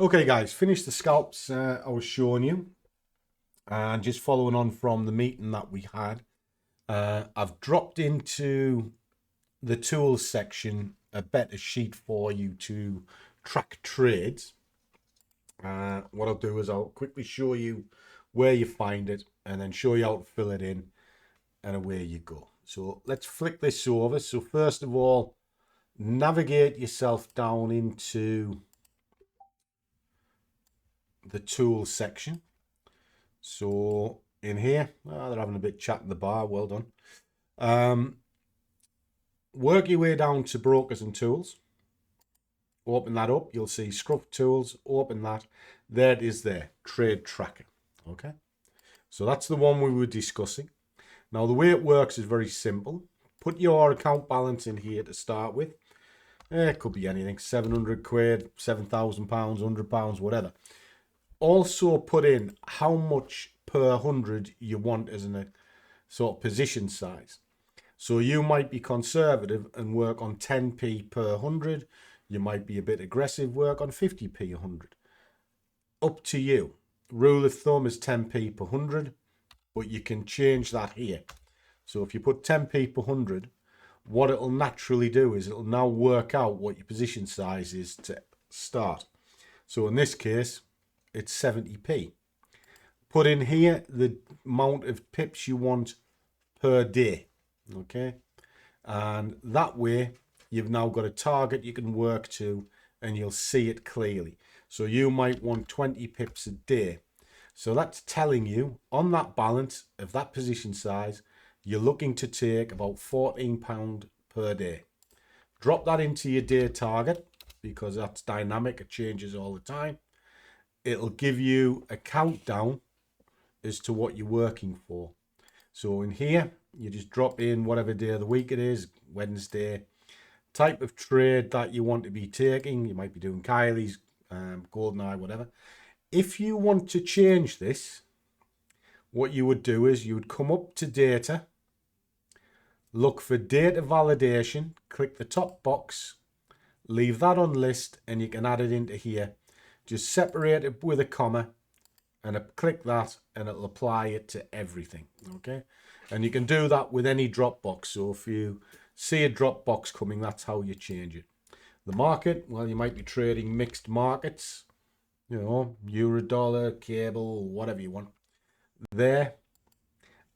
Okay guys, finished the scalps I was showing you, and just following on from the meeting that we had, I've dropped into the tools section a better sheet for you to track trades. What I'll do is I'll quickly show you where you find it and then show you how to fill it in, and away you go. So let's flick this over. So first of all, navigate yourself down into the tools section. So in here, they're having a bit of chat in the bar. Well done. Work your way down to brokers and tools. Open that up. You'll see Scruff Tools. Open that. There it is there. Trade tracker. Okay. So that's the one we were discussing. Now the way it works is very simple. Put your account balance in here to start with. It could be anything. 700 quid, 7,000 pounds, 100 pounds, whatever. Also put in how much per 100 you want as a sort of position size. So you might be conservative and work on 10p per 100. You might be a bit aggressive, work on 50p 100. Up to you. Rule of thumb is 10p per 100, but you can change that here. So if you put 10p per 100, what it'll naturally do is it'll now work out what your position size is to start. So in this case, it's 70p. Put in here the amount of pips you want per day. Okay, and that way you've now got a target you can work to and you'll see it clearly. So you might want 20 pips a day. So that's telling you on that balance of that position size, you're looking to take about £14 per day. Drop that into your day target because that's dynamic. It changes all the time. It'll give you a countdown as to what you're working for. So in here, you just drop in whatever day of the week it is, Wednesday, type of trade that you want to be taking. You might be doing Kylie's, GoldenEye, whatever. If you want to change this, what you would do is you would come up to data, look for data validation, click the top box, leave that on list, and you can add it into here. Just separate it with a comma and click that and it'll apply it to everything. Okay, and you can do that with any drop box. So if you see a drop box coming, that's how you change it. The market, well, you might be trading mixed markets, you know, euro, dollar, cable, whatever you want there,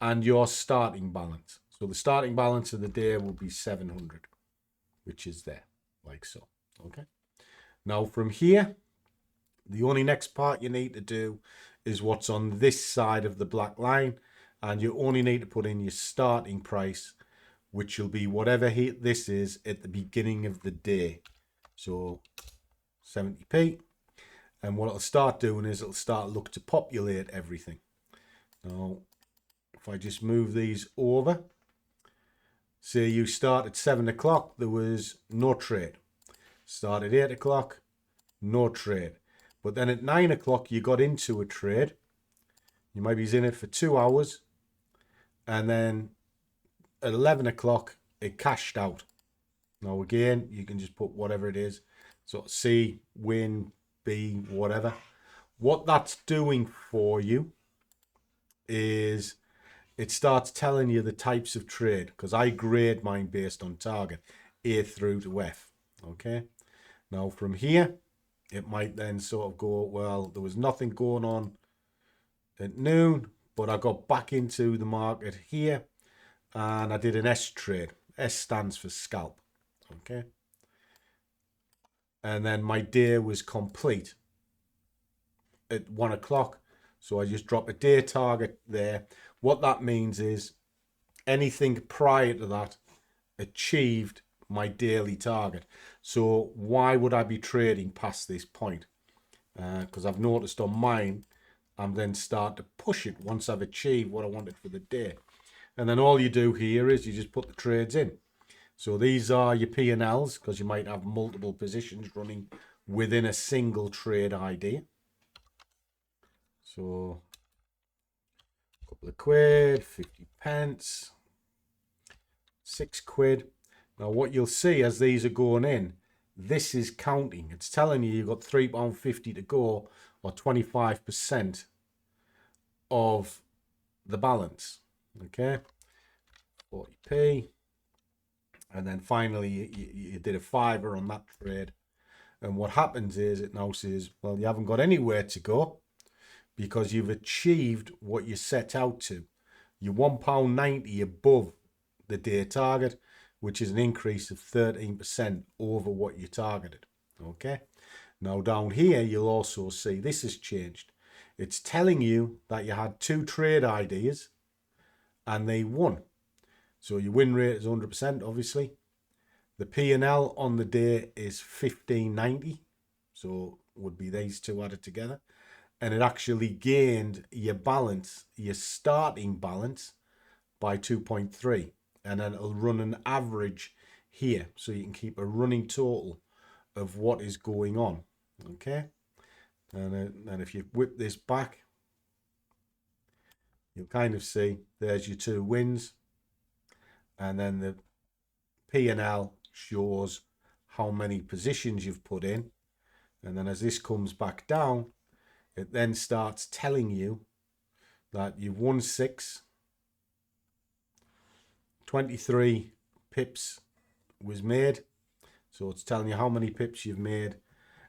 and your starting balance. So the starting balance of the day will be 700, which is there, like so. Okay, now from here, the only next part you need to do is what's on this side of the black line, and you only need to put in your starting price, which will be whatever this is at the beginning of the day. So 70p, and what it'll start doing is it'll start look to populate everything. Now if I just move these over, say you start at 7 o'clock, there was no trade. Start at 8 o'clock, no trade. But then at 9 o'clock, you got into a trade. You might be in it for 2 hours. And then at 11 o'clock, it cashed out. Now, again, you can just put whatever it is. So C, win, B, whatever. What that's doing for you is it starts telling you the types of trade. Because I grade mine based on target, A through to F. Okay. Now, from here, it might then sort of go, well, there was nothing going on at noon, but I got back into the market here and I did an S trade. S stands for scalp. Okay. And then my day was complete at 1 o'clock. So I just drop a day target there. What that means is anything prior to that achieved my daily target. So why would I be trading past this point? Because I've noticed on mine, I'm then start to push it once I've achieved what I wanted for the day. And then all you do here is you just put the trades in. So these are your P&Ls, because you might have multiple positions running within a single trade idea. So a couple of quid, 50 pence, 6 quid. Now what you'll see as these are going in, this is counting. It's telling you you've got £3.50 to go, or 25% of the balance. Okay, 40p. And then finally, you did a fiver on that trade. And what happens is it now says, well, you haven't got anywhere to go because you've achieved what you set out to. You're £1.90 above the day target, which is an increase of 13% over what you targeted. Okay. Now down here, you'll also see this has changed. It's telling you that you had 2 trade ideas and they won. So your win rate is 100%, obviously. The P&L on the day is 1590. So would be these two added together. And it actually gained your balance, your starting balance, by 2.3. And then it'll run an average here. So you can keep a running total of what is going on. Okay. And if you whip this back, you'll kind of see there's your 2 wins. And then the P&L shows how many positions you've put in. And then as this comes back down, it then starts telling you that you've won 6, 23 pips was made. So it's telling you how many pips you've made.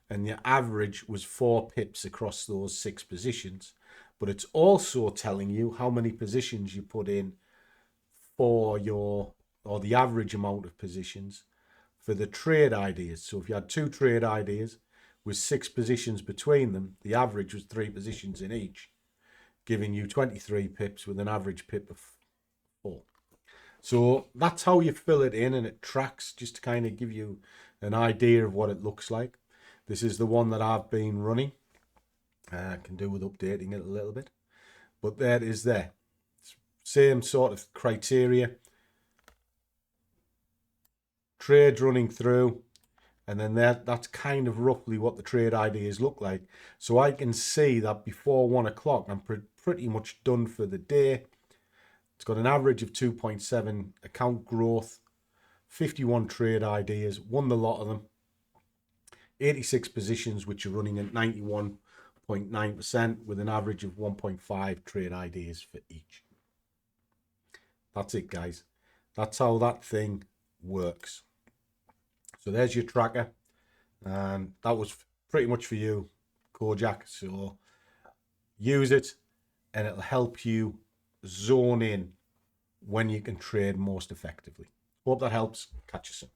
And your average was 4 pips across those 6 positions. But it's also telling you how many positions you put in for your, or the average amount of positions for the trade ideas. So if you had 2 trade ideas with 6 positions between them, the average was 3 positions in each, giving you 23 pips with an average pip of 4. So that's how you fill it in, and it tracks, just to kind of give you an idea of what it looks like. This is the one that I've been running. I can do with updating it a little bit, but there it is there. Same sort of criteria. Trades running through, and then that's kind of roughly what the trade ideas look like. So I can see that before 1 o'clock, I'm pretty much done for the day. It's got an average of 2.7 account growth, 51 trade ideas, won the lot of them, 86 positions, which are running at 91.9% with an average of 1.5 trade ideas for each. That's it, guys. That's how that thing works. So there's your tracker, and that was pretty much for you, Kojak. So use it, and it'll help you zone in when you can trade most effectively. Hope that helps. Catch you soon.